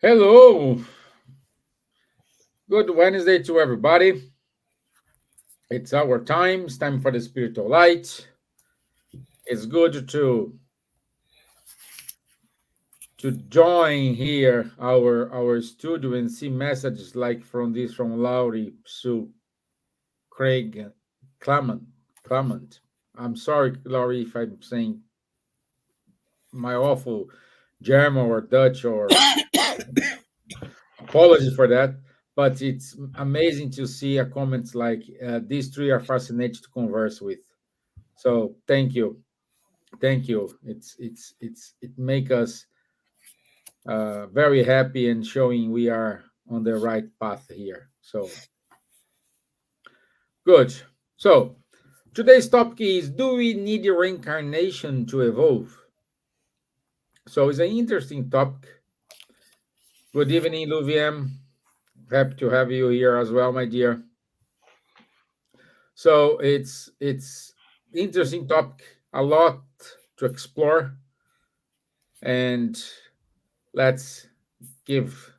Hello, good Wednesday to everybody. It's our time. It's time for the spiritual light. It's good to join here our studio and see messages like from Laurie, Sue, Craig, and Clement. Clement. I'm sorry, Laurie, if I'm saying my awful German or Dutch or apology for that. But it's amazing to see a comments like these three are fascinated to converse with. So thank you. It make us very happy and showing we are on the right path here. So good. So today's topic is: Do we need reincarnation to evolve? So it's an interesting topic. Good evening, Luviem. Happy to have you here as well, my dear. So it's interesting topic, a lot to explore, and let's give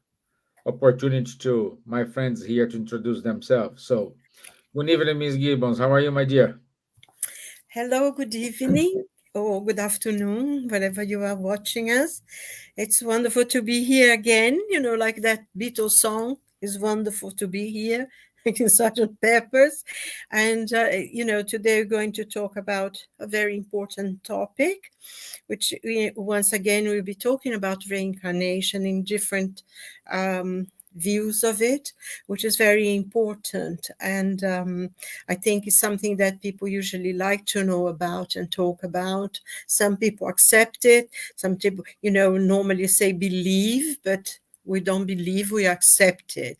opportunity to my friends here to introduce themselves. So, good evening, Miss Gibbons. How are you, my dear? Hello, good evening or good afternoon, wherever you are watching us. It's wonderful to be here again. Like that Beatles song, it's wonderful to be here, like in Sergeant Pepper's. And, today we're going to talk about a very important topic, which once again, we'll be talking about reincarnation in different views of it, which is very important. And I think it's something that people usually like to know about and talk about. Some people accept it. Some people, normally say believe, but we don't believe, we accept it.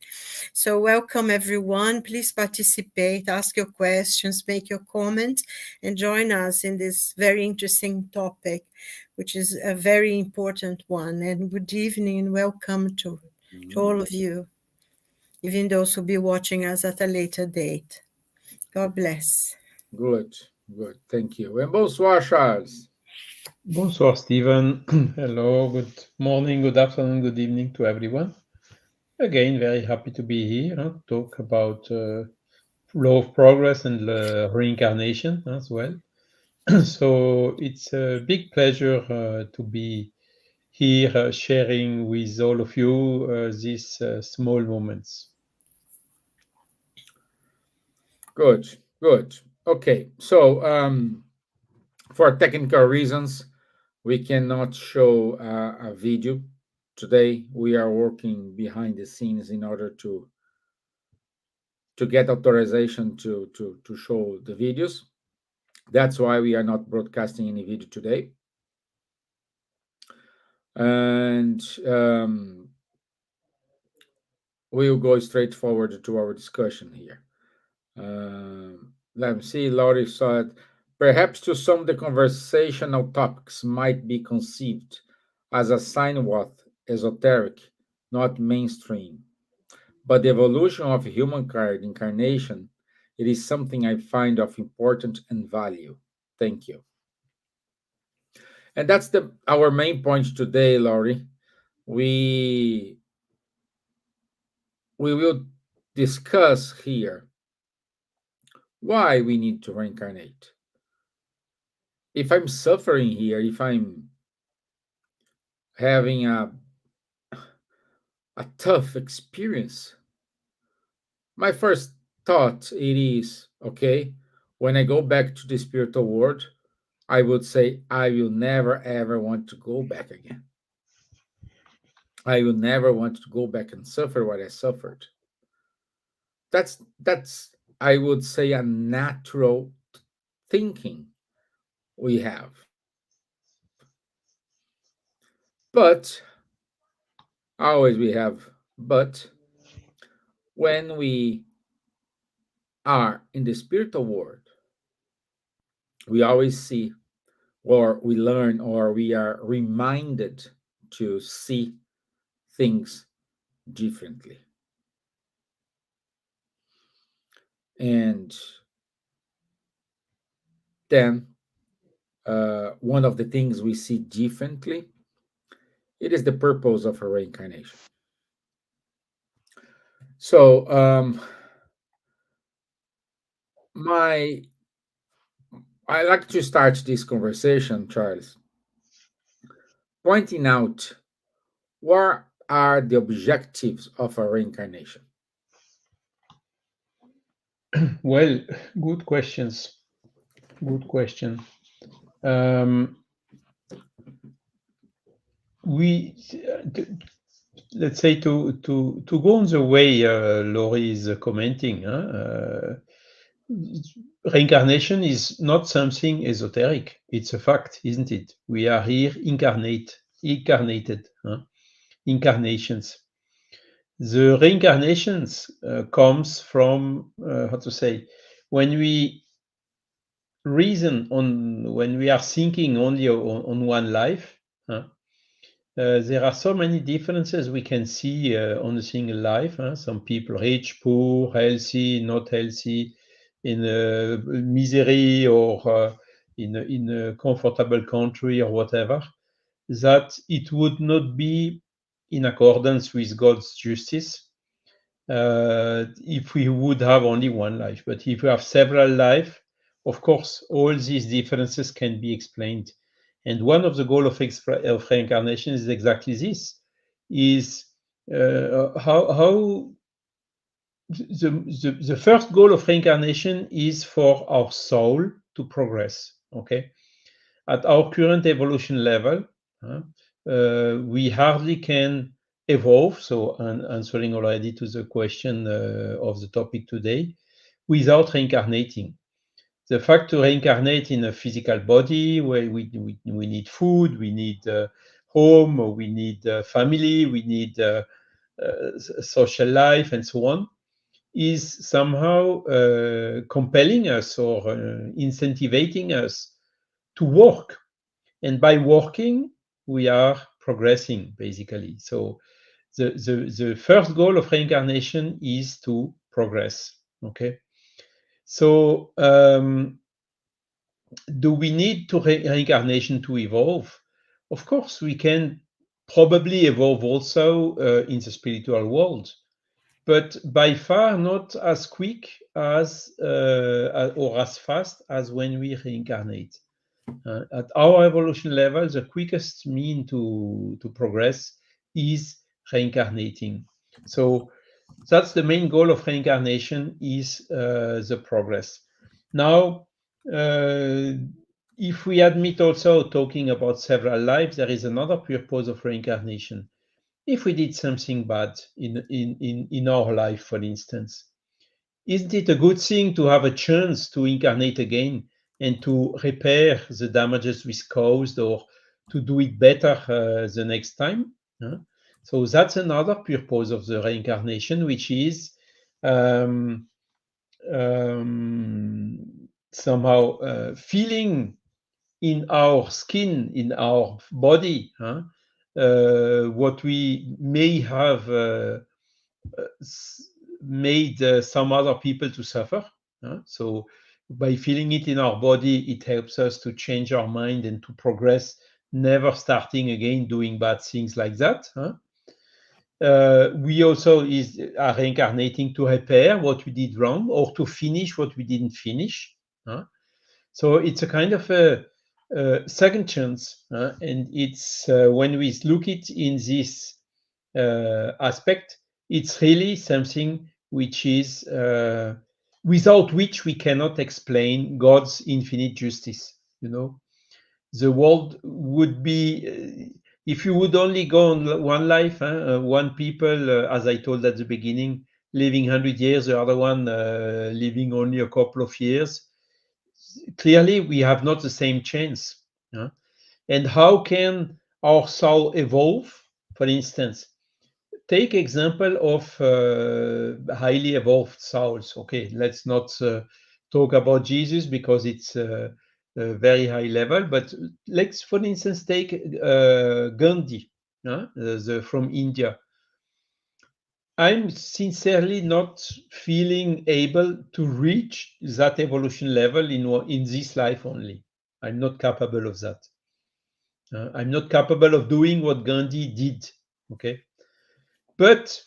So, welcome everyone. Please participate, ask your questions, make your comments, and join us in this very interesting topic, which is a very important one. And good evening and welcome to Mhm. all of you, even those who will be watching us at a later date. God bless. Good, good. Thank you. And bonsoir, Charles. Bonsoir, Stevan. Hello, good morning, good afternoon, good evening to everyone. Again, very happy to be here, talk about law of progress and reincarnation as well. So it's a big pleasure to be here sharing with all of you these small moments. Good, good. Okay, so for technical reasons, we cannot show a video today. We are working behind the scenes in order to get authorization to show the videos. That's why we are not broadcasting any video today. And we'll go straight forward to our discussion here. Let me see. Laurie said, perhaps to some, the conversational topics might be conceived as a sign what esoteric, not mainstream. But the evolution of humankind incarnation, it is something I find of important and value. Thank you. And that's the our main point today, Laurie. We we will discuss here why we need to reincarnate. If I'm suffering here, if I'm having a tough experience, my first thought it is okay. When I go back to the spiritual world, I would say I will never ever want to go back again. I will never want to go back and suffer what I suffered. That's I would say a natural thinking we have. But always we have but when we are in the spiritual world, we always see or we learn or we are reminded to see things differently. And then one of the things we see differently, it is the purpose of a reincarnation. So, my I like to start this conversation, Charles, pointing out what are the objectives of a reincarnation. Well, good questions. Good question. Um, we let's say to go on the way Laurie is commenting. Reincarnation is not something esoteric. It's a fact, isn't it? We are here incarnated, incarnations. The reincarnations comes from how to say when we reason on when we are thinking only on one life. There are so many differences we can see on a single life. Some people rich, poor, healthy, not healthy, in misery or in a comfortable country or whatever. That it would not be in accordance with God's justice if we would have only one life. But if we have several lives, of course, all these differences can be explained. And one of the goals of reincarnation is exactly this: is how the first goal of reincarnation is for our soul to progress. Okay, at our current evolution level, we hardly can evolve. So, answering already to the question of the topic today, without reincarnating. The fact to reincarnate in a physical body where we need food, we need home, or we need family, we need social life, and so on, is somehow compelling us or incentivizing us to work, and by working we are progressing basically. So the first goal of reincarnation is to progress. Okay, so do we need to reincarnation to evolve? Of course we can probably evolve also in the spiritual world, but by far not as quick as or as fast as when we reincarnate. At our evolution level, the quickest mean to progress is reincarnating. So that's the main goal of reincarnation, is the progress. Now, uh, if we admit also talking about several lives, there is another purpose of reincarnation. If we did something bad in our life, for instance, isn't it a good thing to have a chance to incarnate again and to repair the damages we caused, or to do it better the next time? Huh? So that's another purpose of the reincarnation, which is um, somehow feeling in our skin, in our body, what we may have made some other people to suffer. So by feeling it in our body, it helps us to change our mind and to progress, never starting again doing bad things like that. We also are reincarnating to repair what we did wrong or to finish what we didn't finish. So it's a kind of a second chance, and it's when we look it in this aspect, it's really something which is without which we cannot explain God's infinite justice. The world would be if you would only go on one life, one people, as I told at the beginning, living 100 years, the other one living only a couple of years. Clearly, we have not the same chance. And how can our soul evolve? For instance, take example of highly evolved souls. Okay, let's not talk about Jesus because it's a very high level, but let's, for instance, take Gandhi, from India. I'm sincerely not feeling able to reach that evolution level in this life only. I'm not capable of that. I'm not capable of doing what Gandhi did. Okay, but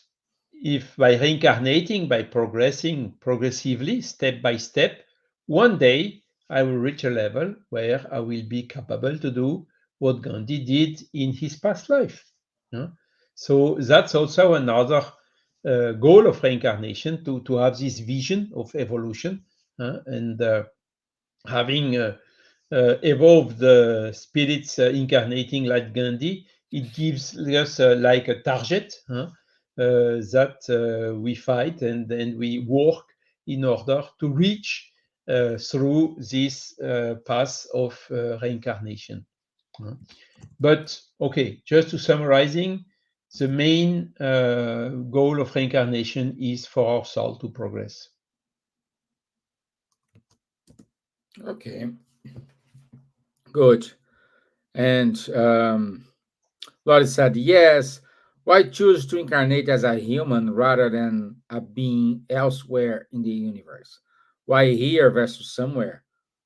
if by reincarnating, by progressing progressively, step by step, one day I will reach a level where I will be capable to do what Gandhi did in his past life. Yeah? So that's also another goal of reincarnation, to have this vision of evolution, and having evolved spirits incarnating like Gandhi, it gives us like a target, that we fight, and we work in order to reach through this path of reincarnation. But okay, just to summarizing, the main goal of reincarnation is for our soul to progress. Okay, good. And Lord said, yes, why choose to incarnate as a human rather than a being elsewhere in the universe? Why here versus somewhere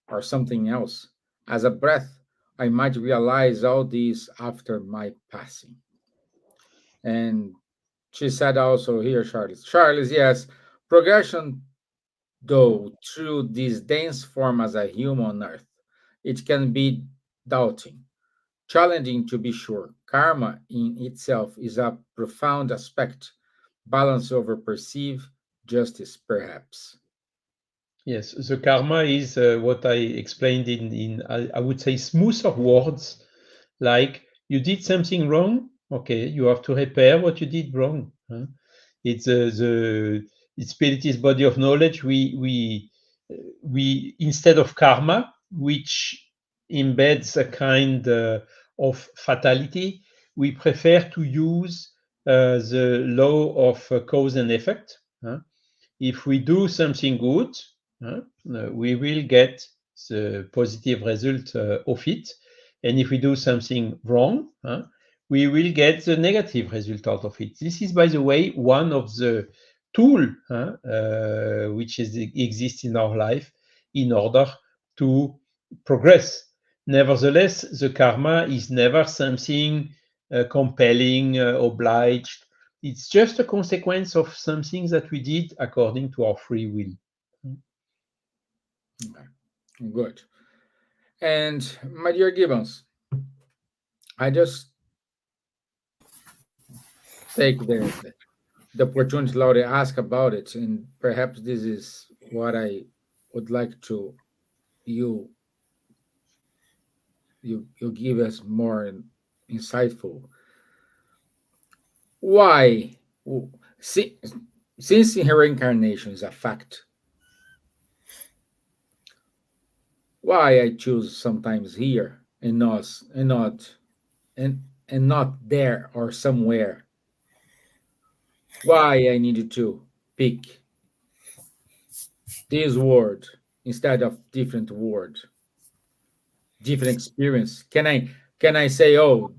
or something else? As a breath, I might realize all this after my passing. And she said also here, Charles, yes, progression, though, through this dense form as a human on earth, it can be doubting. Challenging to be sure, karma in itself is a profound aspect, balance over perceived justice, perhaps. Yes, the karma is what I explained in I would say smoother words, like you did something wrong, okay, you have to repair what you did wrong. It's the spiritist body of knowledge. We instead of karma, which embeds a kind of fatality, we prefer to use the law of cause and effect. If we do something good, we will get the positive result of it. And if we do something wrong, we will get the negative result out of it. This is, by the way, one of the tool which exists in our life in order to progress. Nevertheless, the karma is never something compelling, obliged. It's just a consequence of something that we did according to our free will. Okay, good. And my dear Gibbons, I just take the opportunity now to ask about it, and perhaps this is what I would like to you you give us more insightful. Why, si- since reincarnation is a fact, why I choose sometimes here and not there or somewhere? Why I needed to pick this word instead of different word, different experience? Can I say, oh,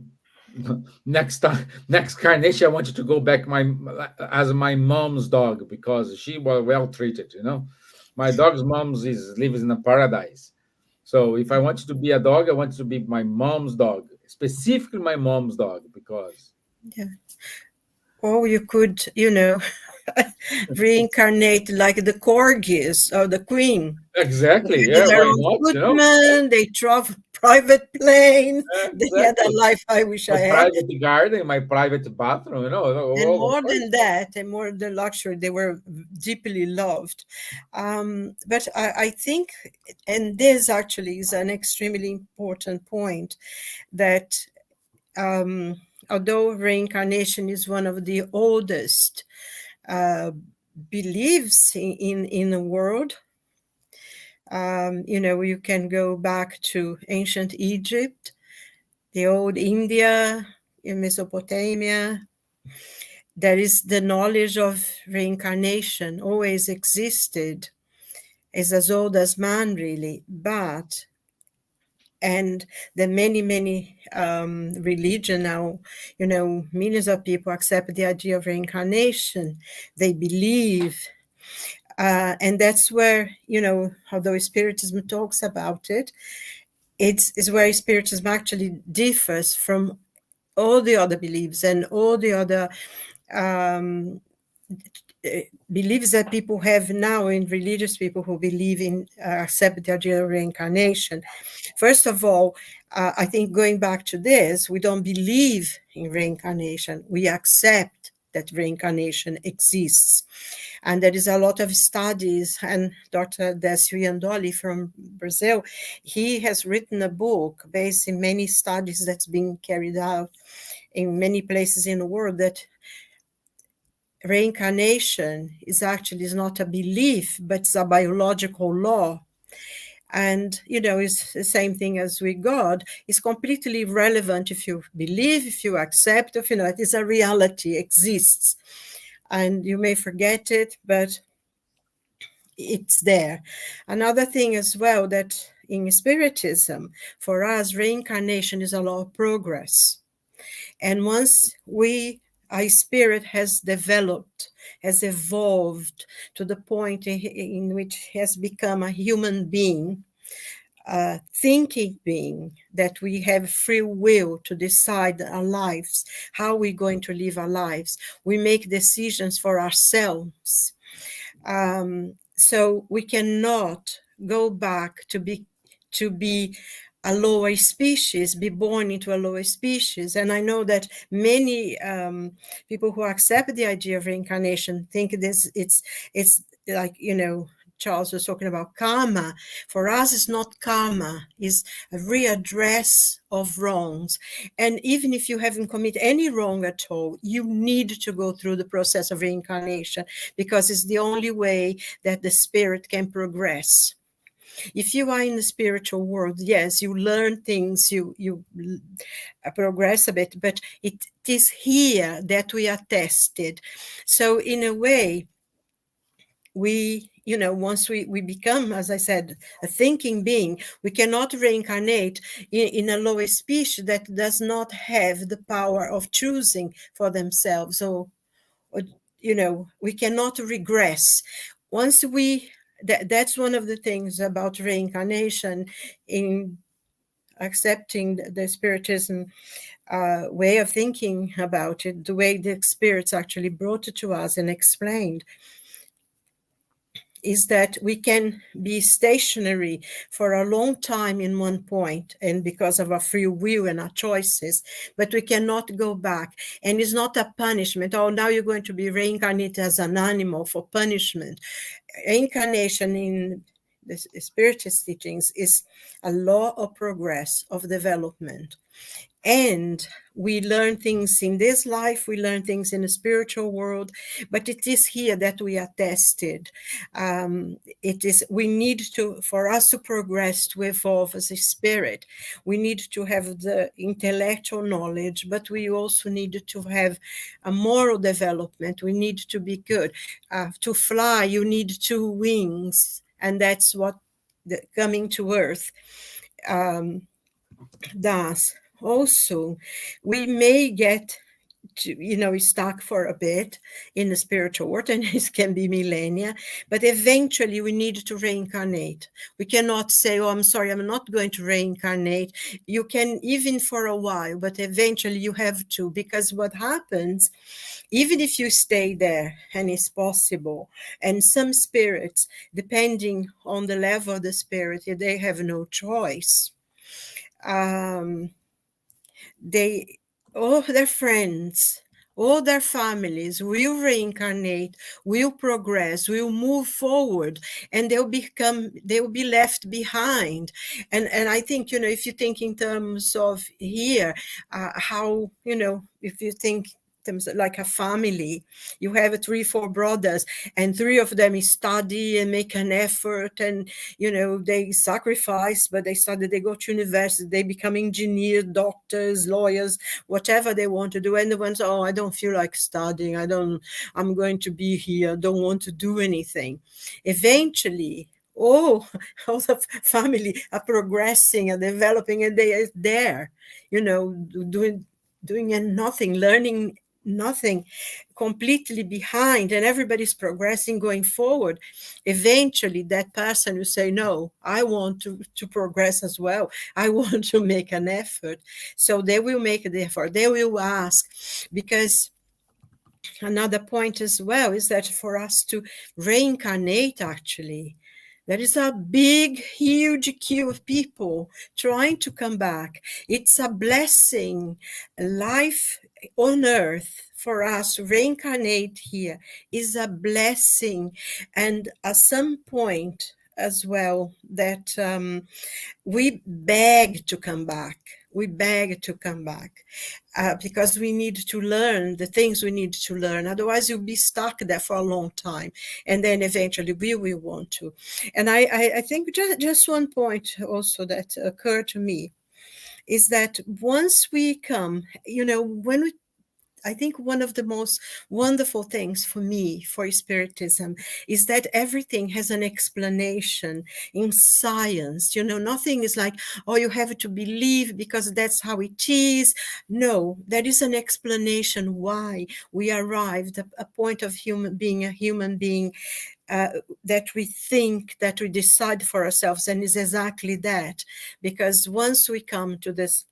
next time, next carnation, I want you to go back my as my mom's dog because she was well treated. My dog's mom's is lives in a paradise. So if I want you to be a dog, I want you to be my mom's dog, specifically my mom's dog, because Yeah. Or you could, reincarnate like the corgis or the queen. exactly, They yeah, had their why own not? footman, they drove private plane, they had a Exactly. life I wish My I had. private garden, my private bathroom, And of more course. than that, and more than luxury, they were deeply loved. But I think, and this actually is an extremely important point, that although reincarnation is one of the oldest uh, beliefs in the world, you can go back to ancient Egypt, the old India, in Mesopotamia. There is the knowledge of reincarnation always existed. It's as old as man, really. But and the many religion now, millions of people accept the idea of reincarnation. They believe, and that's where, although spiritism talks about it, it's where spiritism actually differs from all the other beliefs and all the other beliefs that people have now in religious people who believe in accept the idea of reincarnation. First of all, I think going back to this, we don't believe in reincarnation. We accept that reincarnation exists. And there is a lot of studies, and Dr. Décio Iandoli from Brazil, he has written a book based in many studies that's being carried out in many places in the world, that reincarnation is not a belief, but it's a biological law. And, it's the same thing as with God. It's completely irrelevant if you believe, if you accept, if it is a reality, exists. And you may forget it, but it's there. Another thing as well, that in Spiritism, for us, reincarnation is a law of progress. And once our spirit has developed, has evolved to the point in which it has become a human being, a thinking being, that we have free will to decide our lives, how we're going to live our lives. We make decisions for ourselves. So we cannot go back to be a lower species, be born into a lower species. And I know that many people who accept the idea of reincarnation think it's like, Charles was talking about karma. For us, it's not karma, it's a readdress of wrongs. And even if you haven't committed any wrong at all, you need to go through the process of reincarnation, because it's the only way that the spirit can progress. If you are in the spiritual world, yes, you learn things, you progress a bit, but it is here that we are tested. So in a way, once we become, as I said, a thinking being, we cannot reincarnate in a lower species that does not have the power of choosing for themselves, or we cannot regress. Once that's one of the things about reincarnation, in accepting the Spiritism way of thinking about it, the way the spirits actually brought it to us and explained, is that we can be stationary for a long time in one point, and because of our free will and our choices, but we cannot go back. And it's not a punishment. Oh, now you're going to be reincarnated as an animal for punishment. Reincarnation in the Spiritist teachings is a law of progress, of development. And we learn things in this life, we learn things in the spiritual world, but it is here that we are tested. We need to, for us to progress, to evolve as a spirit, we need to have the intellectual knowledge, but we also need to have a moral development. We need to be good. To fly, you need two wings, and that's what coming to Earth does. Also, we may get stuck for a bit in the spiritual world, and it can be millennia, but eventually we need to reincarnate. We cannot say, oh, I'm sorry, I'm not going to reincarnate. You can, even for a while, but eventually you have to, because what happens, even if you stay there, and it's possible, and some spirits, depending on the level of the spirit, they have no choice. All their friends, all their families will reincarnate, will progress, will move forward, and they'll be left behind. And I think, if you think in terms of here, how, if you think like a family, you have 3-4 brothers, and 3 of them study and make an effort, and they sacrifice, but they study, they go to university, they become engineers, doctors, lawyers, whatever they want to do. And the ones, oh, I don't feel like studying, I'm going to be here, don't want to do anything. Eventually, all the family are progressing and developing, and they are there, doing nothing, learning nothing, completely behind, and everybody's progressing, going forward. Eventually that person will say, no, I want to progress as well, I want to make an effort. So they will make the effort, they will ask, because Another point as well is that for us to reincarnate, actually, there is a big, huge queue of people trying to come back. It's a blessing. Life on earth for us to reincarnate here is a blessing. And at some point as well, that we beg to come back. We beg to come back because we need to learn the things we need to learn. Otherwise, you'll be stuck there for a long time. And then eventually we will want to. And I think just one point also that occurred to me is that once we come, when we I think one of the most wonderful things for me, for Spiritism, is that everything has an explanation in science. Nothing is like, oh, you have to believe because that's how it is. No, there is an explanation why we arrived at a point of being a human being that we think, that we decide for ourselves, and is exactly that. Because once we come to this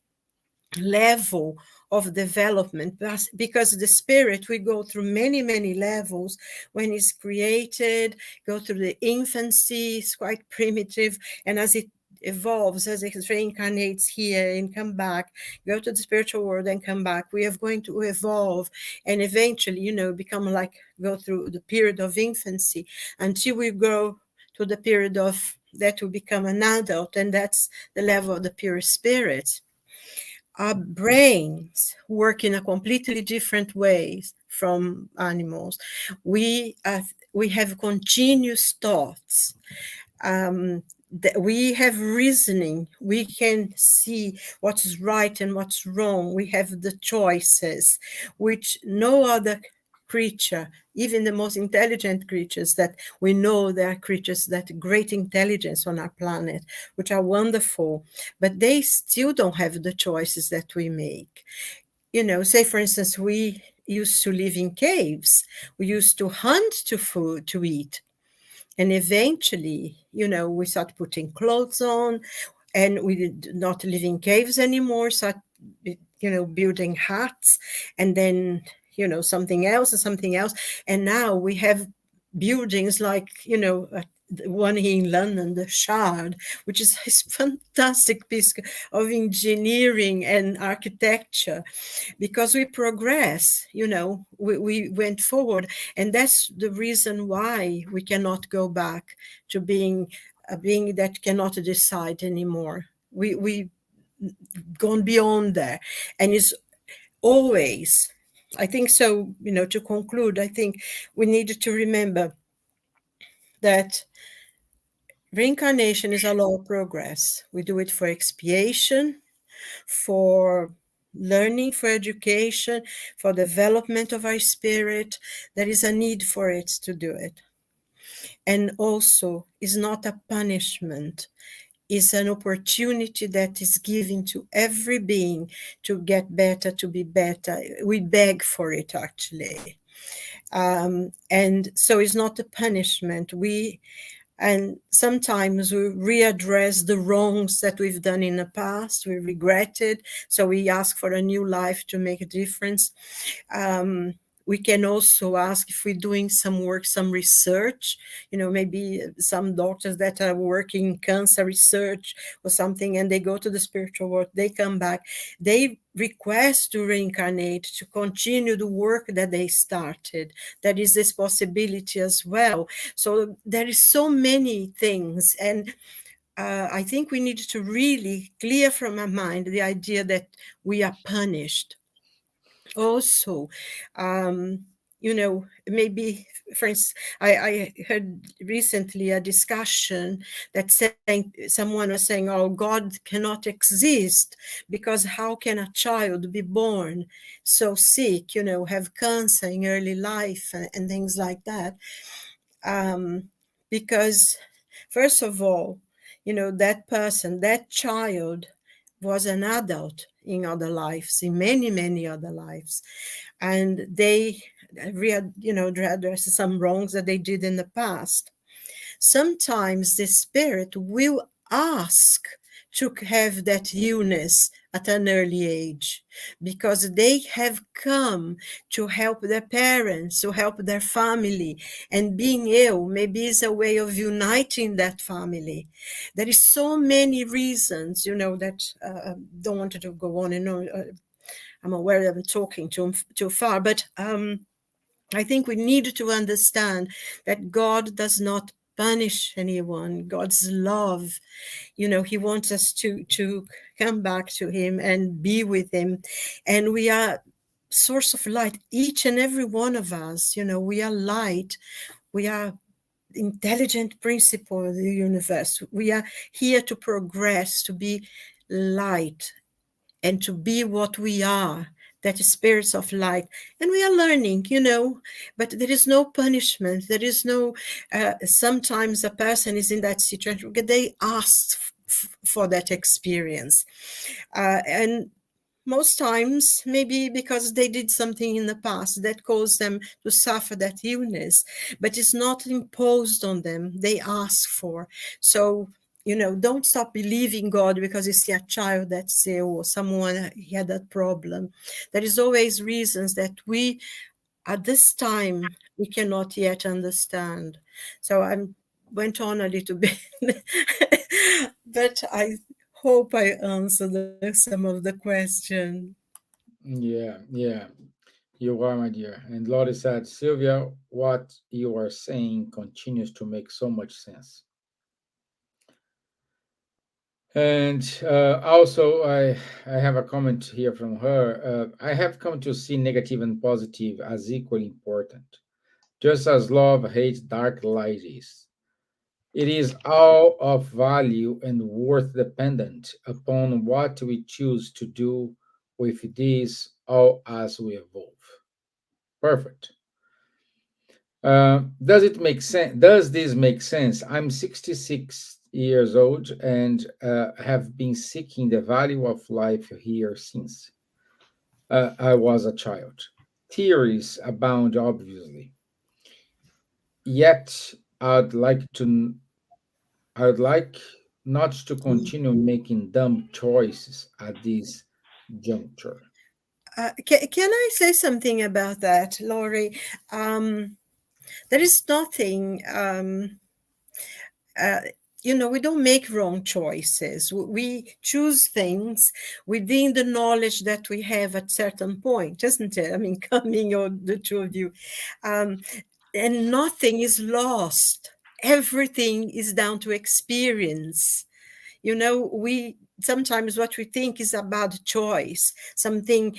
level of development, because the spirit, we go through many levels. When it's created, go through the infancy, it's quite primitive, and as it evolves, as it reincarnates here and come back, go to the spiritual world and come back, we are going to evolve and eventually become like, go through the period of infancy until we grow to the period of that we become an adult, and that's the level of the pure spirit. Our brains work in a completely different ways from animals. We have continuous thoughts. We have reasoning. We can see what's right and what's wrong. We have the choices, which no other creature, even the most intelligent creatures that we know, there are creatures that great intelligence on our planet, which are wonderful, but they still don't have the choices that we make. Say for instance, we used to live in caves. We used to hunt to eat. And eventually, we start putting clothes on, and we did not live in caves anymore, start, building huts, and then, something else and something else. And now we have buildings like, the one here in London, the Shard, which is a fantastic piece of engineering and architecture, because we progress, we went forward. And that's the reason why we cannot go back to being a being that cannot decide anymore. We gone beyond there. And it's always, I think so, to conclude, I think we need to remember that reincarnation is a law of progress. We do it for expiation, for learning, for education, for development of our spirit. There is a need for it to do it. And also, is not a punishment, is an opportunity that is given to every being to get better, to be better. We beg for it, actually. And so it's not a punishment. And sometimes we readdress the wrongs that we've done in the past. We regret it. So we ask for a new life to make a difference. We can also ask if we're doing some work, some research, maybe some doctors that are working cancer research or something, and they go to the spiritual world, they come back, they request to reincarnate, to continue the work that they started. There is this possibility as well. So there is so many things. And I think we need to really clear from our mind the idea that we are punished. Also, maybe, for instance, I heard recently a discussion that someone was saying, oh, God cannot exist because how can a child be born so sick, have cancer in early life and things like that? Because first of all, that person, that child was an adult in other lives, in many other lives. And they address some wrongs that they did in the past. Sometimes the spirit will ask to have that illness at an early age, because they have come to help their parents, to help their family, and being ill maybe is a way of uniting that family. There is so many reasons, that don't want to go on and on. I'm aware that I'm talking too far, but I think we need to understand that God does not punish anyone. God's love, He wants us to come back to Him and be with Him, and we are source of light. Each and every one of us, we are light. We are intelligent principle of the universe. We are here to progress, to be light, and to be what we are, that is spirits of light. And we are learning, but there is no punishment. There is no, sometimes a person is in that situation because they asked for that experience. And most times, maybe because they did something in the past that caused them to suffer that illness, but it's not imposed on them. They ask for. So, don't stop believing God because you see a child that's ill or someone had that problem. There is always reasons that we, at this time, we cannot yet understand. So I went on a little bit, but I hope I answered some of the question. Yeah, yeah, you are, my dear. And Lottie said, Sylvia, what you are saying continues to make so much sense. And also, I have a comment here from her. I have come to see negative and positive as equally important, just as love, hate, dark light is. It is all of value and worth dependent upon what we choose to do with these all as we evolve. Perfect. Does it make sense? Does this make sense? I'm 66 years old and have been seeking the value of life here since I was a child. Theories abound, obviously. Yet, I'd like to. I'd like not to continue making dumb choices at this juncture. Can I say something about that, Laurie? There is nothing. Uh, we don't make wrong choices. We choose things within the knowledge that we have at certain point, isn't it? I mean, coming or the two of you, um, and nothing is lost. Everything is down to experience. We sometimes what we think is a bad choice, something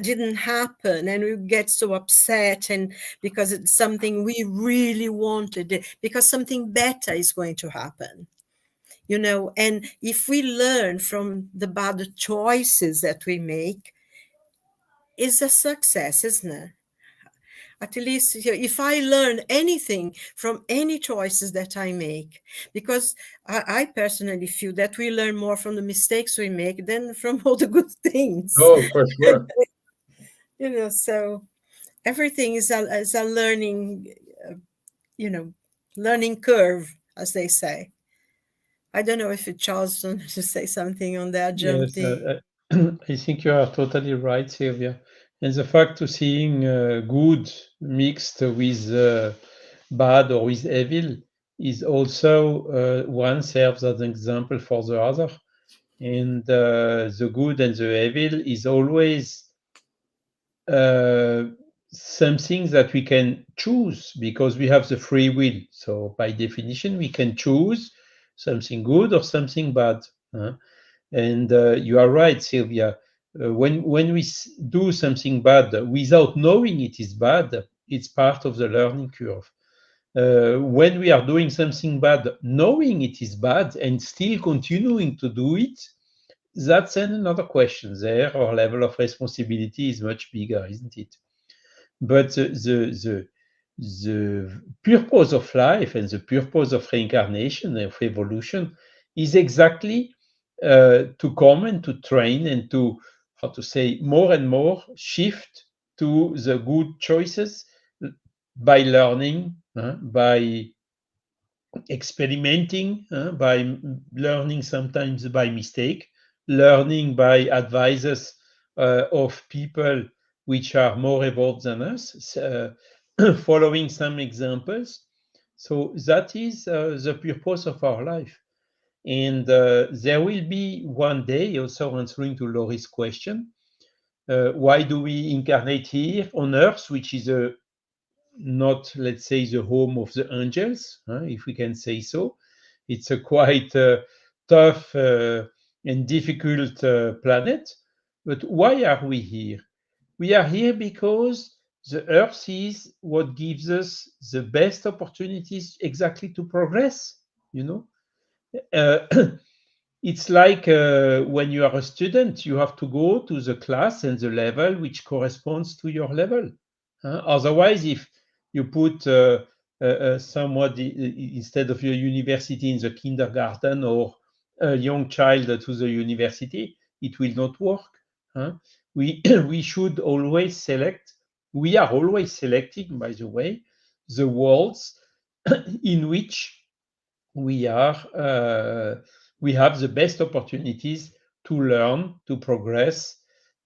didn't happen, and we get so upset, and because it's something we really wanted, because something better is going to happen. And if we learn from the bad choices that we make, is a success, isn't it? At least if I learn anything from any choices that I make, because I personally feel that we learn more from the mistakes we make than from all the good things. Oh, for sure. So everything is a learning, uh, you know, learning curve, as they say. I don't know if Charles wanted to say something on that, Yes, jumpy. I think you are totally right, Silvia. And the fact to seeing good mixed with bad or with evil is also one serves as an example for the other. And the good and the evil is always uh, something that we can choose because we have the free will. So by definition, we can choose something good or something bad. And you are right, Sylvia. When we do something bad without knowing it is bad, it's part of the learning curve. When we are doing something bad, knowing it is bad and still continuing to do it, that's another question. There, our level of responsibility is much bigger, isn't it? But the purpose of life and the purpose of reincarnation, of evolution, is exactly to come and to train and to, how to say, more and more shift to the good choices by learning, by experimenting, by learning sometimes by mistake, learning by advices of people which are more evolved than us, following some examples. So that is the purpose of our life. And there will be one day, also answering to Laurie's question, why do we incarnate here on Earth, which is not, let's say, the home of the angels, if we can say so. It's a quite tough and difficult planet. But why are we here? We are here because the Earth is what gives us the best opportunities exactly to progress, you know. Uh, it's like when you are a student, you have to go to the class and the level which corresponds to your level. Otherwise, if you put somebody instead of your university in the kindergarten or a young child to the university, it will not work. huh? We we should always select. We are always selecting, by the way, the worlds in which we are we have the best opportunities to learn, to progress,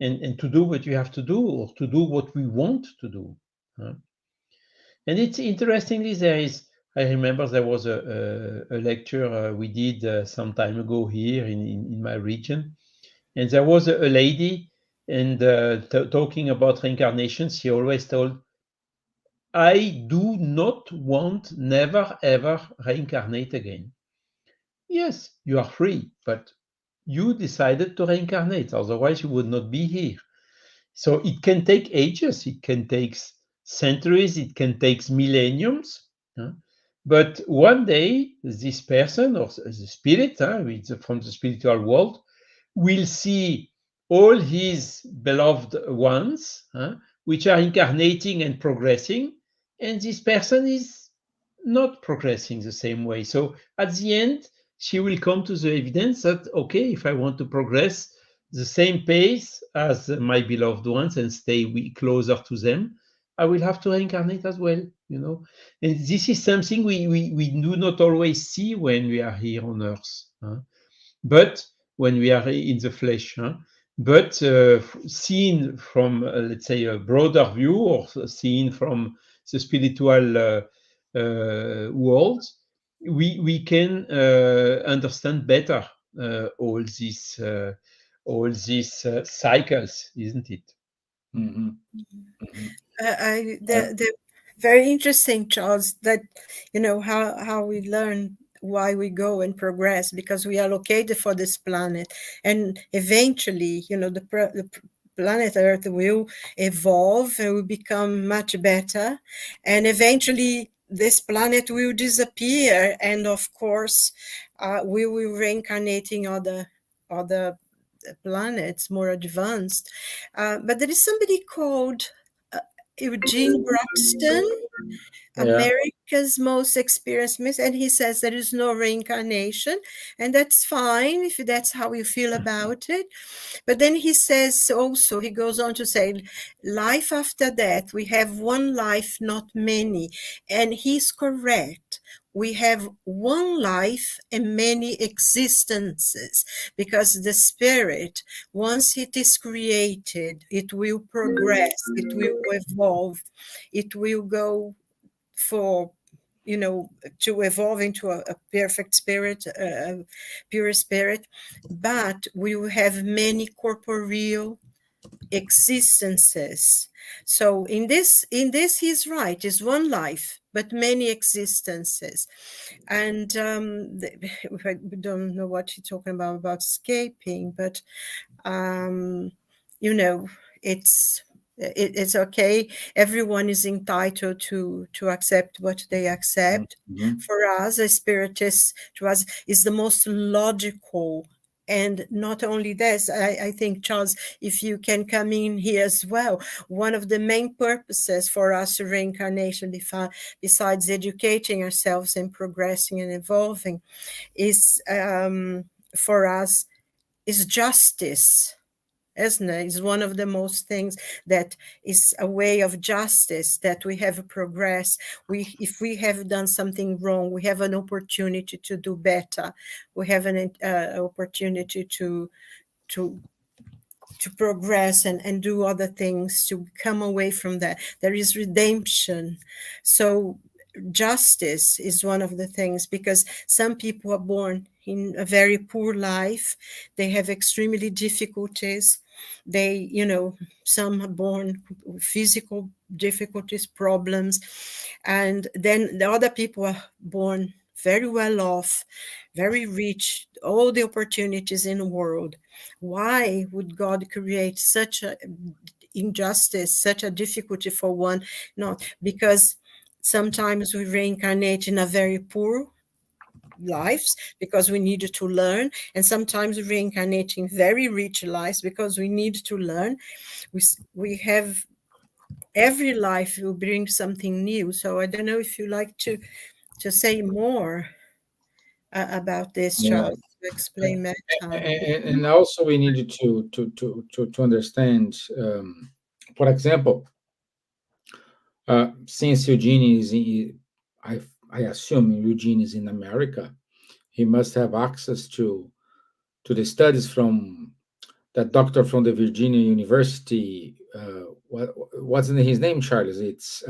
and to do what you have to do, or to do what we want to do. And it's interestingly, there is, I remember there was a lecture we did some time ago here in my region, and there was a lady, and talking about reincarnation, she always told, I do not want never ever reincarnate again. Yes, you are free, but you decided to reincarnate, otherwise you would not be here. So it can take ages, it can take centuries, it can take millenniums. But one day, this person or the spirit from the spiritual world will see all his beloved ones, which are incarnating and progressing, and this person is not progressing the same way. So at the end, she will come to the evidence that, okay, if I want to progress the same pace as my beloved ones and stay closer to them, I will have to reincarnate as well, you know. And this is something we do not always see when we are here on Earth. But when we are in the flesh, but seen from, let's say, a broader view, or seen from the spiritual world, we can understand better all these cycles, isn't it? Mhm, mhm. The very interesting, Charles, that how we learn why we go and progress, because we are located for this planet, and eventually, the planet Earth will evolve and will become much better, and eventually this planet will disappear, and of course, we will reincarnate in other planets more advanced. But there is somebody called Eugene Broxton, Yeah. America's most experienced myth, and he says there is no reincarnation, and that's fine if that's how you feel about it. But then he says also, he goes on to say, life after death, we have one life, not many. And he's correct. We have one life and many existences, because the spirit, once it is created, it will progress, it will evolve, it will go for to evolve into a perfect spirit, a pure spirit, but we will have many corporeal existences. So in this he's right, it's one life but many existences. And we don't know what he's talking about escaping, but um, you know, it's it's okay. Everyone is entitled to accept what they accept. Mhm. For us, a spiritist, to us, is the most logical. And not only this, I think, Charles, if you can come in here as well, one of the main purposes for us reincarnation, besides educating ourselves and progressing and evolving, is for us is justice, isn't it? It's one of the most things that is a way of justice, that we have progress. If we have done something wrong, we have an opportunity to do better. We have an opportunity to to progress and do other things, to come away from that. There is redemption. So justice is one of the things, because some people are born in a very poor life. They have extremely difficulties. They, some are born with physical difficulties, problems, and then the other people are born very well off, very rich, all the opportunities in the world. Why would God create such a injustice, such a difficulty for one? Not because sometimes we reincarnate in a very poor lives because we need to learn, and sometimes we reincarnate in very rich lives because we need to learn. We have, every life will bring something new. So I don't know if you like to say more about this, Yeah. Charles, to explain metta. And also we needed to understand, for example, since Eugene is I assume Eugene is in America, he must have access to the studies from that doctor from the Virginia University. What's his name, Charles? It's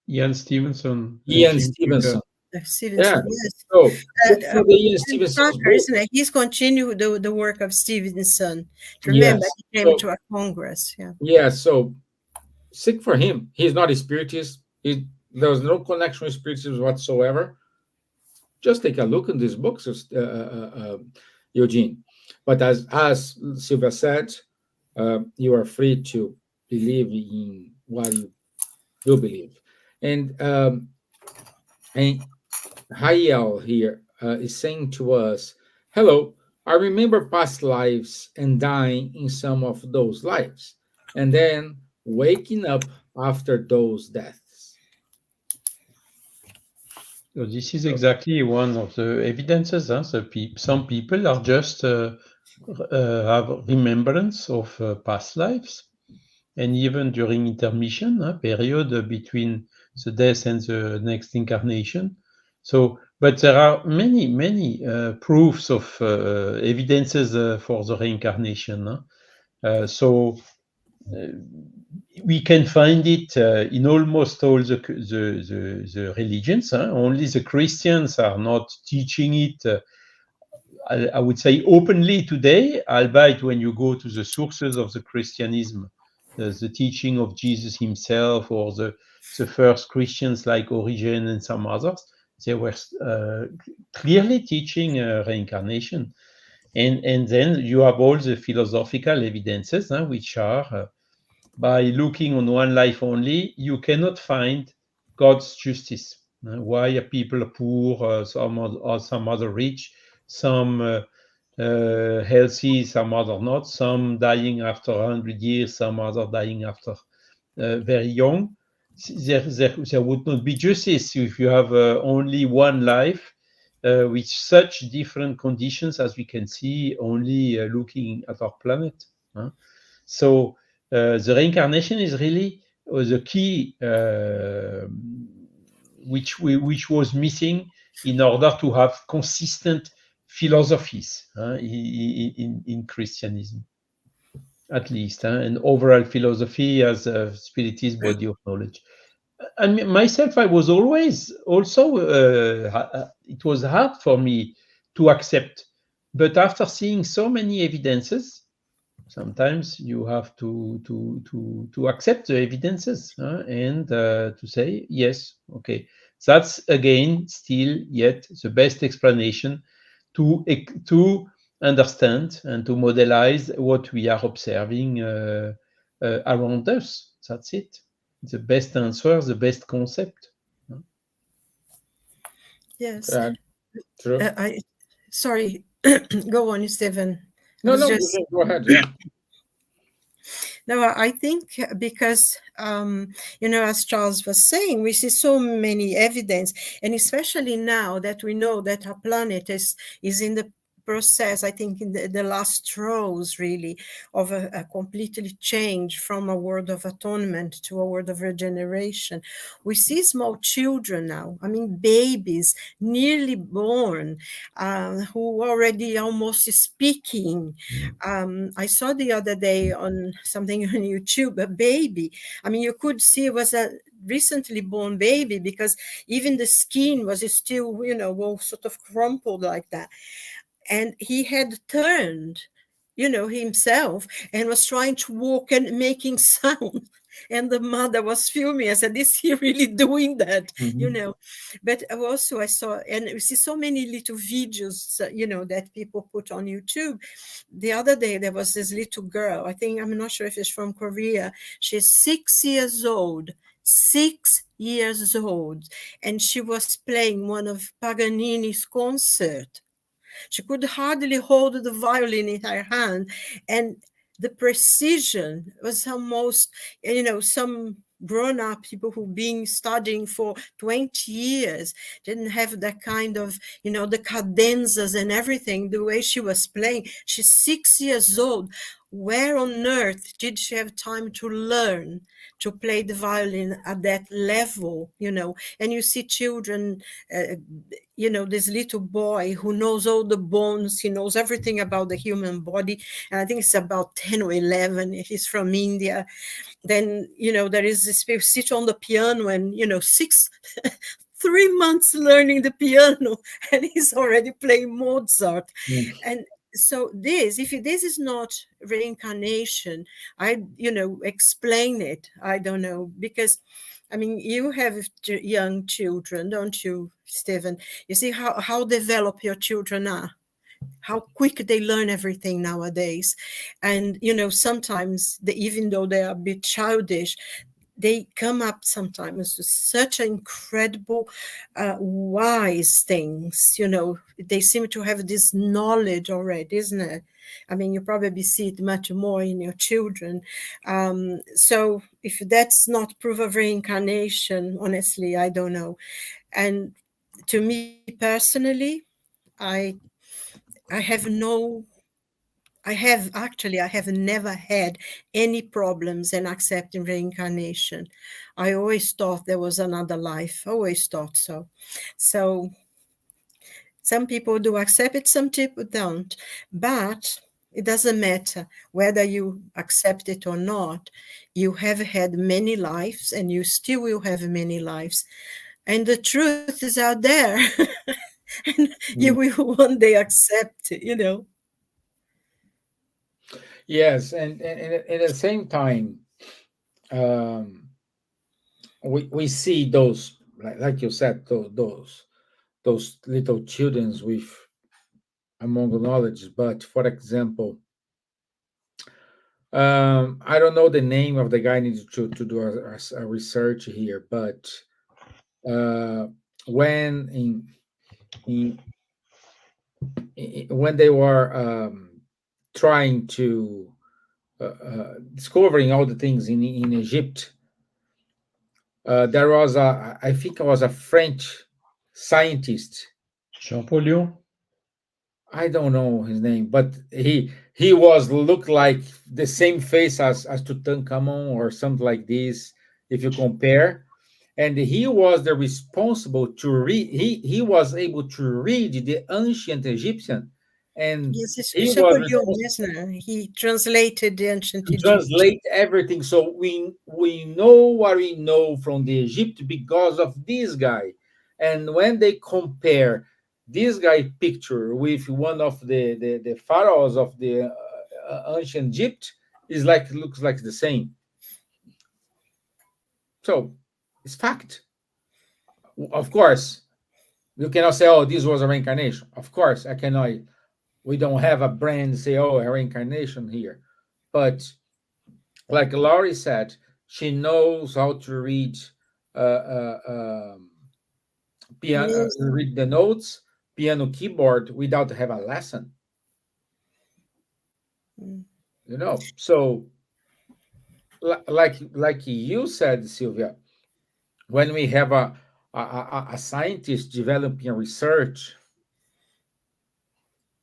Ian Stevenson, Ian Aging Thinker. Stevenson. Yeah. Stevenson, yes. So look for the Ian Ian Stevenson's Tucker, book. isn't it? He's continued the work of Stevenson. Remember, Yes. he came So to a congress. Yeah. yeah. So seek for him. He's not a spiritist. There was no connection with spiritism whatsoever. Just take a look in these books, Eugene. But as Silvia said, you are free to believe in what you do believe. And Hayel here is saying to us, "Hello, I remember past lives and dying in some of those lives, and then waking up after those deaths." So this is exactly one of the evidences. Huh? So some people are just have remembrance of past lives, and even during intermission, period between the death and the next incarnation. So, but there are many proofs of evidences for the reincarnation. So we can find it in almost all the religions. Only the Christians are not teaching it. I would say openly today, albeit when you go to the sources of the Christianism, the teaching of Jesus himself, or the first Christians like Origen and some others, they were clearly teaching reincarnation. And then you have all the philosophical evidences, which are by looking on one life only, you cannot find God's justice. Why are people poor, some other rich, some healthy, some other not, some dying after 100 years, some other dying after very young? There would not be justice if you have only one life with such different conditions as we can see only looking at our planet. So the reincarnation is really the key which was missing in order to have consistent philosophies in Christianism, at least, an overall philosophy as a spiritist body of knowledge. And myself, I was always also, it was hard for me to accept. But after seeing so many evidences, sometimes you have to accept the evidences and to say, yes, okay, that's again still yet the best explanation to understand and to modelize what we are observing around us. That's it. The best answer, the best concept. Yes. Yeah, true. I sorry. Go on, Steven. I No, was no, just go ahead. Yeah. no. I think because as Charles was saying, we see so many evidence, and especially now that we know that our planet is in the process, I think, in the last throes, really, of a completely change from a world of atonement to a world of regeneration. We see small children now, I mean, babies, nearly born, who already almost speaking. I saw the other day on something on YouTube, a baby. I mean, you could see it was a recently born baby because even the skin was still, all sort of crumpled like that. And he had turned, himself, and was trying to walk and making sound. And the mother was filming. I said, is he really doing that? Mhm. But also I saw, and you see so many little videos, that people put on YouTube. The other day, there was this little girl, I think, I'm not sure if it's from Korea. She's 6 years old. 6 years old. And she was playing one of Paganini's concert. She could hardly hold the violin in her hand, and the precision was almost, some grown-up people who've been studying for 20 years didn't have that kind of, the cadenzas and everything, the way she was playing. She's 6 years old. Where on earth did she have time to learn to play the violin at that level, And you see children, this little boy who knows all the bones, he knows everything about the human body. And I think it's about 10 or 11. He's from India. Then, there is this people sit on the piano and, 3 months learning the piano, and he's already playing Mozart. Mm. And so if this is not reincarnation, I, explain it. I don't know, because I mean, you have young children, don't you, Stevan? You see how developed your children are, how quick they learn everything nowadays. And, sometimes, even though they are a bit childish, they come up sometimes with such incredible, wise things. They seem to have this knowledge already, isn't it? I mean, you probably see it much more in your children. So if that's not proof of reincarnation, honestly, I don't know. And to me personally, I I have no I have never had any problems in accepting reincarnation. I always thought there was another life. Always thought so. So some people do accept it, some people don't. But it doesn't matter whether you accept it or not. You have had many lives and you still will have many lives. And the truth is out there. And you Mm. will one day accept. Yes, and at the same time, um, we see those, like you said, those little childrens with among knowledge. But for example, I don't know the name of the guy. I need to do a research here, but uh, when in, when they were trying to discovering all the things in Egypt, there was I think it was a French scientist. Champollion. I don't know his name, but he was looked like the same face as Tutankhamun or something like this. If you compare, and he was the responsible to read. He was able to read the ancient Egyptian, and Yes, it's he was Champollion, responsible isn't it? He translated the ancient to Egypt. translate everything. So we know what we know from the Egypt because of this guy. And when they compare this guy picture with one of the pharaohs of the ancient Egypt, is like looks like the same. So it's fact. Of course, you cannot say, "Oh, this was a reincarnation." Of course, I cannot. We don't have a brand say, "Oh, a reincarnation here," but like Laurie said, she knows how to read Music. read the notes, piano keyboard without have a lesson. Mm. So like you said, Sylvia, when we have a scientist developing research,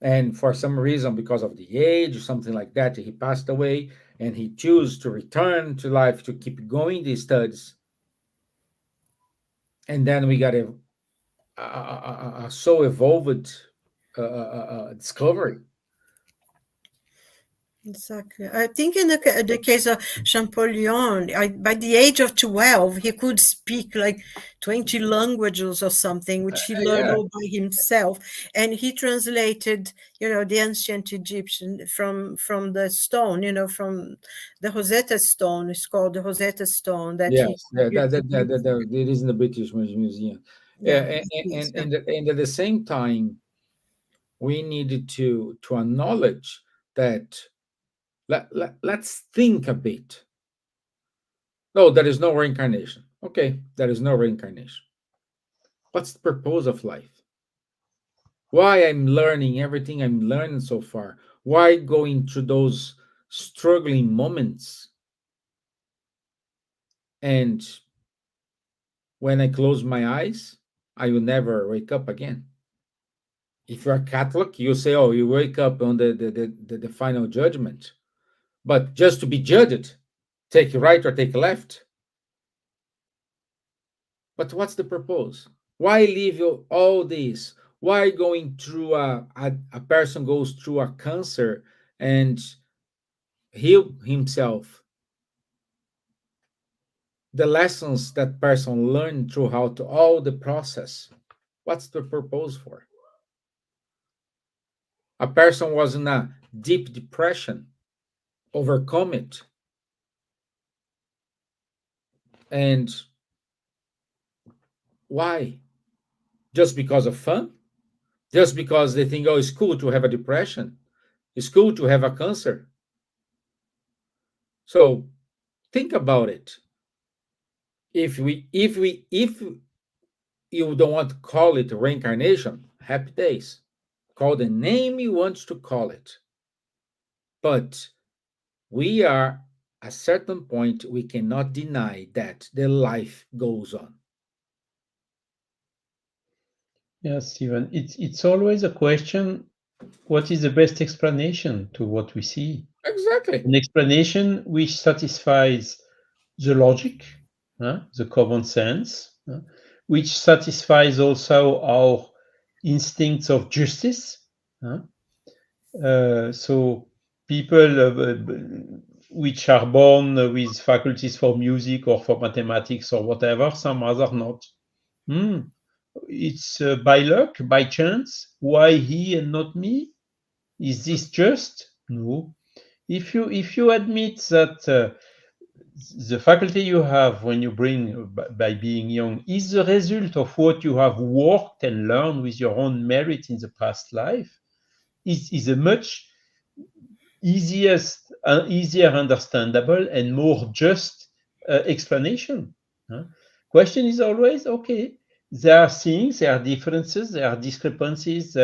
And for some reason, because of the age or something like that, he passed away, and he chose to return to life to keep going these studies. And then we got a so evolved discovery. Exactly. I think in the case of Champollion, by the age of 12, he could speak like 20 languages or something, which he learned Yeah, all by himself. And he translated, the ancient Egyptian from the stone, from the Rosetta Stone. It's called the Rosetta Stone that he yes, produced. it is in the British Museum. Yeah, And at the same time, we needed to acknowledge that let's think a bit. No, there is no reincarnation. Okay, there is no reincarnation. What's the purpose of life? Why I'm learning everything I'm learning so far? Why going through those struggling moments? And when I close my eyes, I will never wake up again. If you're a Catholic, you say, oh, you wake up on the final judgment. But just to be judged, take right or take left. But what's the purpose? Why leave you all this? Why going through a person goes through a cancer and heal himself? The lessons that person learned throughout all the process. What's the purpose for? A person was in a deep depression, overcome it, and why? Just because of fun? Just because they think, oh, it's cool to have a depression, it's cool to have a cancer. So think about it. If you don't want to call it reincarnation, happy days. Call the name you want to call it. But we are at a certain point, we cannot deny that the life goes on. Yes, Steven. It's always a question, what is the best explanation to what we see? Exactly. An explanation which satisfies the logic, the common sense, which satisfies also our instincts of justice. So people which are born with faculties for music or for mathematics or whatever, some other not. It's by luck, by chance. Why he and not me? Is this just? No. If you admit that the faculty you have when you bring by being young is the result of what you have worked and learned with your own merit in the past life, is a much easier understandable and more just explanation. Question is always, okay, there are things, there are differences, there are discrepancies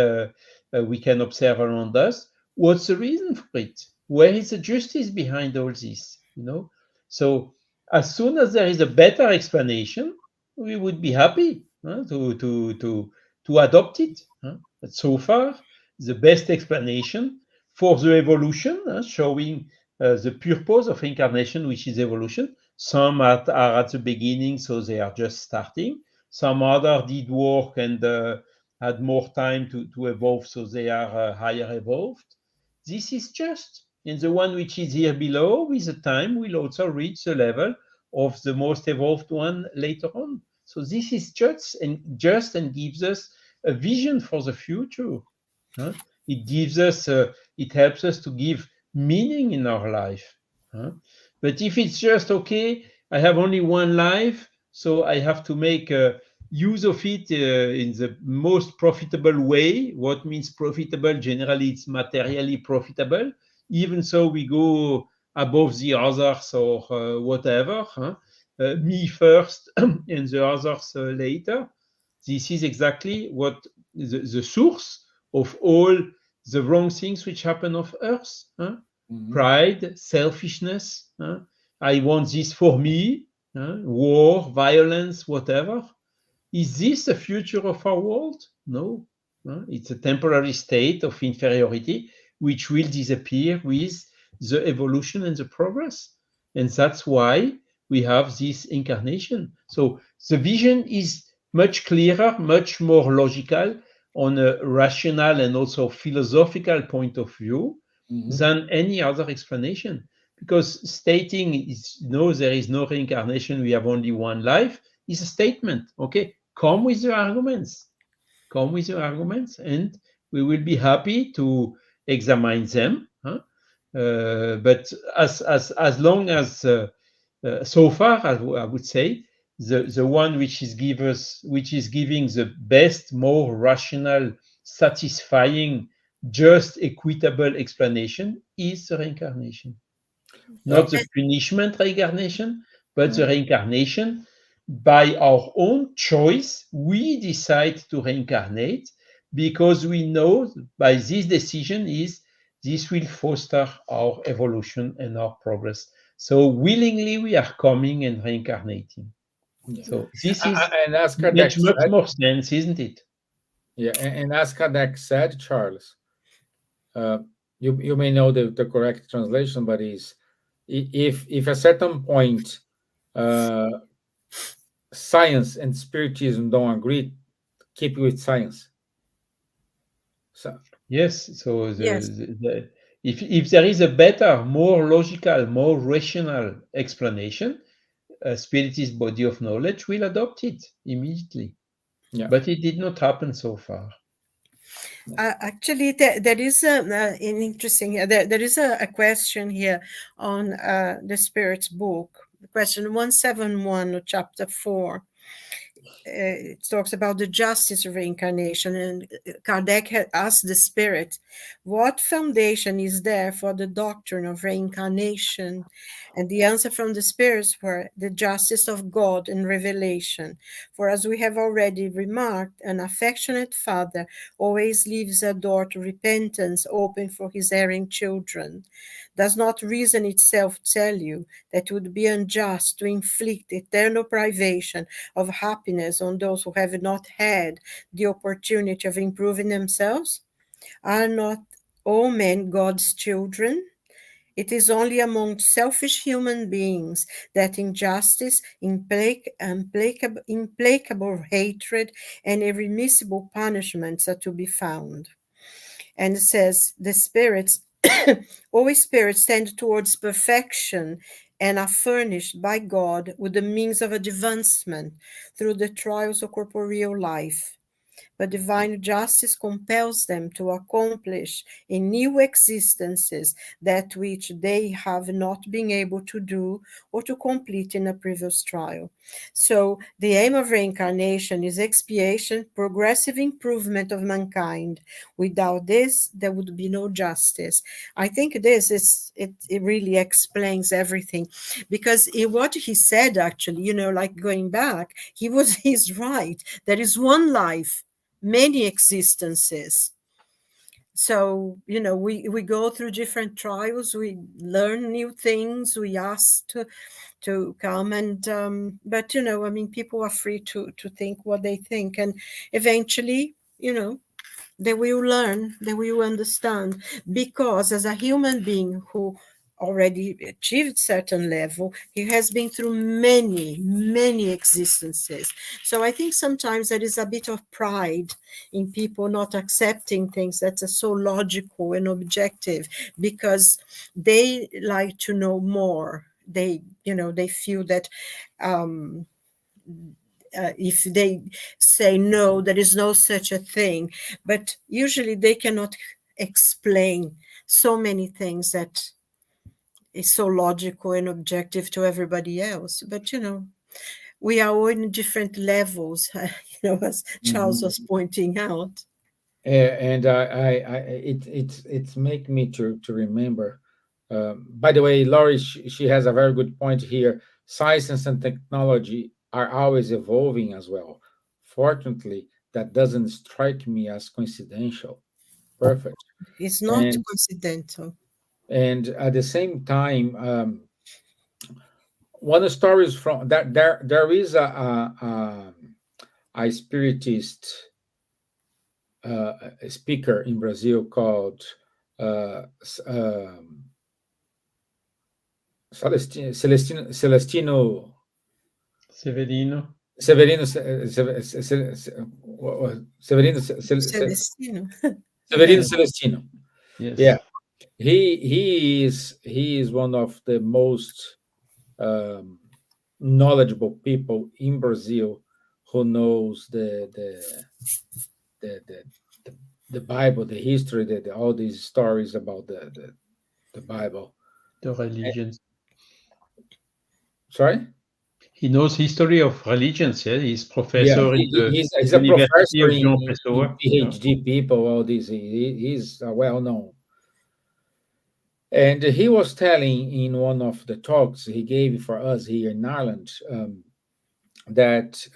we can observe around us. What's the reason for it? Where is the justice behind all this? So as soon as there is a better explanation, we would be happy to adopt it. But so far, the best explanation for the evolution, showing the purpose of incarnation, which is evolution. Some are at the beginning, so they are just starting. Some other did work and had more time to evolve, so they are higher evolved. This is just. And the one which is here below, with the time, will also reach the level of the most evolved one later on. So this is just and gives us a vision for the future. It gives us, it helps us to give meaning in our life. But if it's just okay, I have only one life, so I have to make use of it in the most profitable way. What means profitable? Generally, it's materially profitable. Even so, we go above the others or whatever. Me first and the others later. This is exactly what the source of all the wrong things which happen on earth. Mhm. Pride, selfishness. I want this for me. War, violence, whatever. Is this the future of our world? No, It's a temporary state of inferiority which will disappear with the evolution and the progress. And that's why we have this incarnation. So the vision is much clearer, much more logical on a rational and also philosophical point of view Mhm. than any other explanation. Because stating is no, there is no reincarnation, we have only one life, is a statement. Okay, come with the arguments, come with your arguments, and we will be happy to examine them. But as long as so far, I would say, the one which is which is giving the best, more rational, satisfying, just, equitable explanation is the reincarnation, not the Okay. punishment reincarnation, but the Mm. reincarnation by our own choice. We decide to reincarnate because we know by this decision is this will foster our evolution and our progress. So willingly we are coming and reincarnating. Yeah. So this is And as Kardec makes much said, more sense, isn't it? yeah, and as Kardec said, Charles, uh, you may know the correct translation, but is if a certain point uh, science and spiritism don't agree, keep with science. So Yes. So Yes. if there is a better, more logical, more rational explanation, a spiritist body of knowledge will adopt it immediately. yeah, But it did not happen so far. yeah. Actually, there is an interesting, there is a question here on the Spirit's book, question 171 of chapter 4. It talks about the justice of reincarnation, and Kardec had asked the Spirit, what foundation is there for the doctrine of reincarnation? And the answer from the spirits were the justice of God and revelation. For as we have already remarked, an affectionate father always leaves a door to repentance open for his erring children. Does not reason itself tell you that it would be unjust to inflict eternal privation of happiness on those who have not had the opportunity of improving themselves? Are not all men God's children? It is only among selfish human beings that injustice, implacable hatred, and irremissible punishments are to be found. And it says, the spirits, all spirits tend towards perfection and are furnished by God with the means of advancement through the trials of corporeal life. But divine justice compels them to accomplish in new existences that which they have not been able to do or to complete in a previous trial. So, the aim of reincarnation is expiation, progressive improvement of mankind. Without this, there would be no justice. I think this is it really explains everything, because what he said, actually, like going back, he's right. There is one life, many existences. So we go through different trials, we learn new things, we ask to come, and but I mean, people are free to think what they think, and eventually they will learn, they will understand, because as a human being who already achieved certain level, he has been through many existences. So I think sometimes there is a bit of pride in people not accepting things that are so logical and objective, because they like to know more. They feel that um if they say no, there is no such a thing. But usually they cannot explain so many things that is so logical and objective to everybody else. But we are all in different levels, as Charles Mhm. was pointing out. And it's make me to remember. By the way, Laurie, she has a very good point here. Science and technology are always evolving as well. Fortunately, that doesn't strike me as coincidental. Perfect. It's not And coincidental. at the same time, one story is from that there is a spiritist a speaker in Brazil called uh, S- um, Celestino Severino. Severino Severino Celestino. Severino Yeah. Celestino. Yeah, Yes, he is one of the most um, knowledgeable people in Brazil who knows the the, the, the Bible, the history, all these stories about the Bible. the Eh, religions. Sorry? He knows history of religions. Yeah, he's Yeah, professor in the he's a University professor of in, João in Pessoa. Yeah, PhD people, all these. He's well known. And he was telling in one of the talks he gave for us here in Ireland that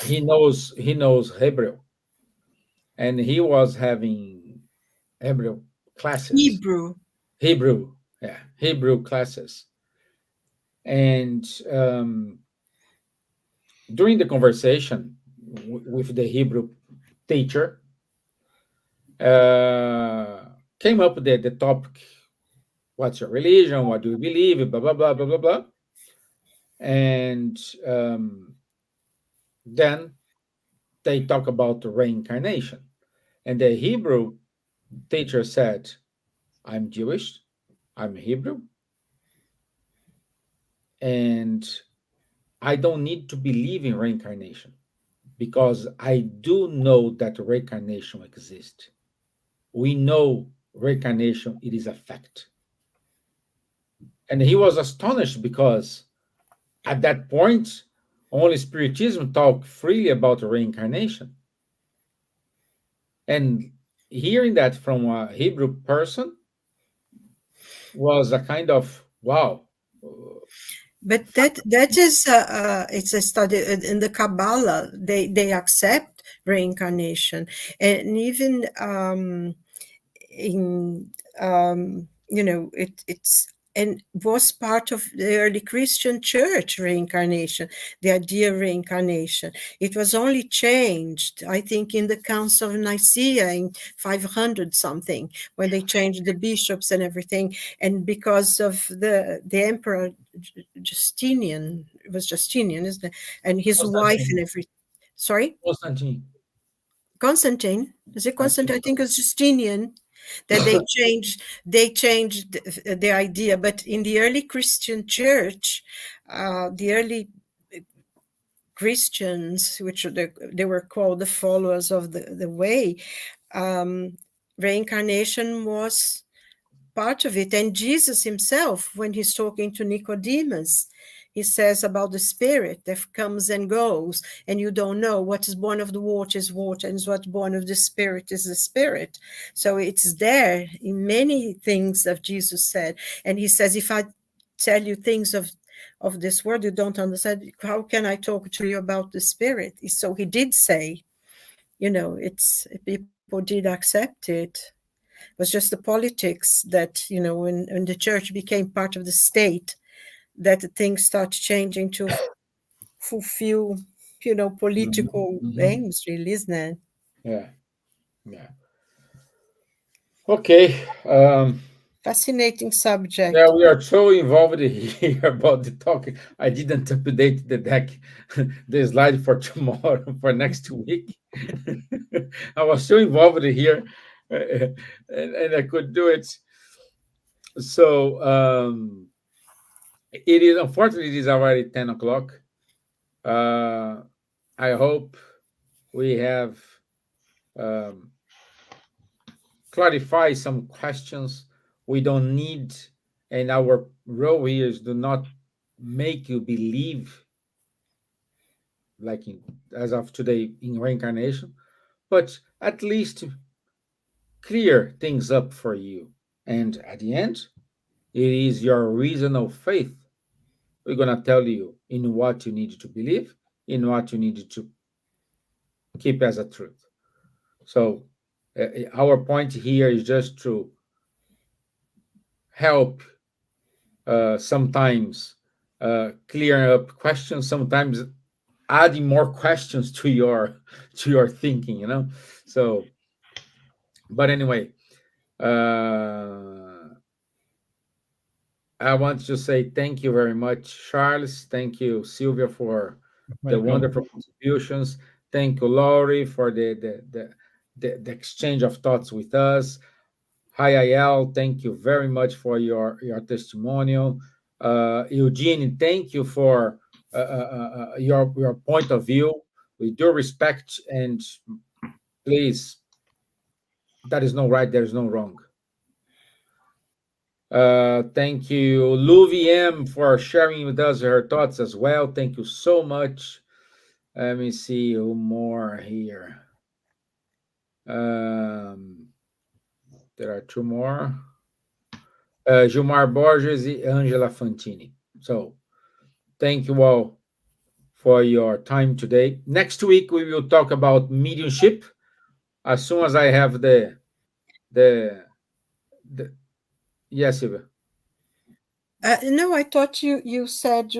he knows Hebrew, and he was having Hebrew classes, Hebrew. Hebrew, yeah, Hebrew classes, and during the conversation with the Hebrew teacher, uh, came up the topic: what's your religion? What do you believe? Blah blah blah blah blah blah, and then they talk about reincarnation, and the Hebrew teacher said, "I'm Jewish, I'm Hebrew, and I don't need to believe in reincarnation because I do know that reincarnation exists. We know reincarnation, it is a fact." And he was astonished because at that point, only Spiritism talked freely about reincarnation. And hearing that from a Hebrew person was a kind of wow. But that is it's a study in the Kabbalah. They accept reincarnation, and even in it's and was part of the early Christian church, reincarnation, the idea of reincarnation. It was only changed, I think, in the Council of Nicaea in 500 something, when they changed the bishops and everything, and because of the emperor Justinian. It was Justinian, isn't it? And his wife Constantine, and everything. Sorry, Constantine, Constantine. Is it I think. Constantine? I think it's Justinian, that they changed the idea. But in the early Christian church, the early Christians, which they were called the followers of the way, um, reincarnation was part of it. And Jesus himself, when he's talking to Nicodemus, he says about the spirit that comes and goes, and you don't know what is born of the water is water, and what's born of the spirit is the spirit. So it's there in many things that Jesus said. And he says, if I tell you things of this world you don't understand, how can I talk to you about the spirit? So he did say, it's people did accept it. It was just the politics that, when the church became part of the state, that the things start changing to fulfill, Mhm, political mhm. aims, really, isn't it? Yeah, yeah. Okay. Fascinating Yeah, subject. we are so involved here about the talking. I didn't update the deck, the slide for tomorrow, for next week. I was so involved here, and I could do it. So it is unfortunately it is already 10 o'clock. Uh, I hope we have um, clarified some questions. We don't need, and our role here is do not make you believe like as of today in reincarnation, but at least clear things up for you. And at the end, it is your reason of faith. We're going to tell you in what you need to believe, in what you need to keep as a truth. So, our point here is just to help sometimes clear up questions, sometimes adding more questions to your thinking, So, but anyway, uh, I want to say thank you very much, Charles. Thank you, Silvia, for the Welcome. wonderful contributions. Thank you, Laurie, for the exchange of thoughts with us. Hi, Ayel. Thank you very much for your testimonial. Eugene, thank you for your point of view. We do respect, and please, that is no right, there is no wrong. Thank you, Luvi M, for sharing with us her thoughts as well. Thank you so much. Let me see who more here. Um, there are two more. Gilmar Borges and Angela Fantini. So, thank you all for your time today. Next week we will talk about mediumship. As soon as I have the, the yes, Silvia. No, I thought you said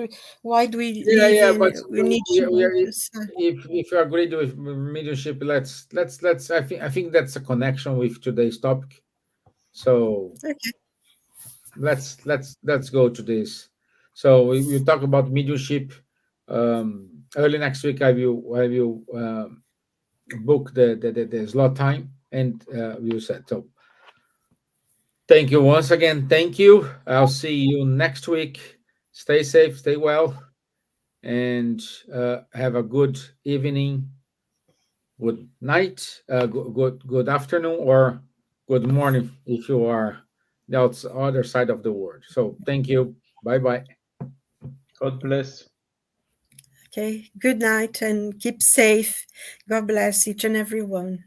why do we Yeah, live yeah, in? but We need to we are, decide. if you agreed with mediumship, let's. I think that's a connection with today's topic. So Okay. let's go to this. So we talk about mediumship. Early next week, I will book the slot time, and we will set. So thank you once again. Thank you. I'll see you next week. Stay safe, stay well, and have a good evening, good night, good afternoon, or good morning if you are the other side of the world. So thank you. Bye bye. God bless. Okay. Good night and keep safe. God bless each and every one.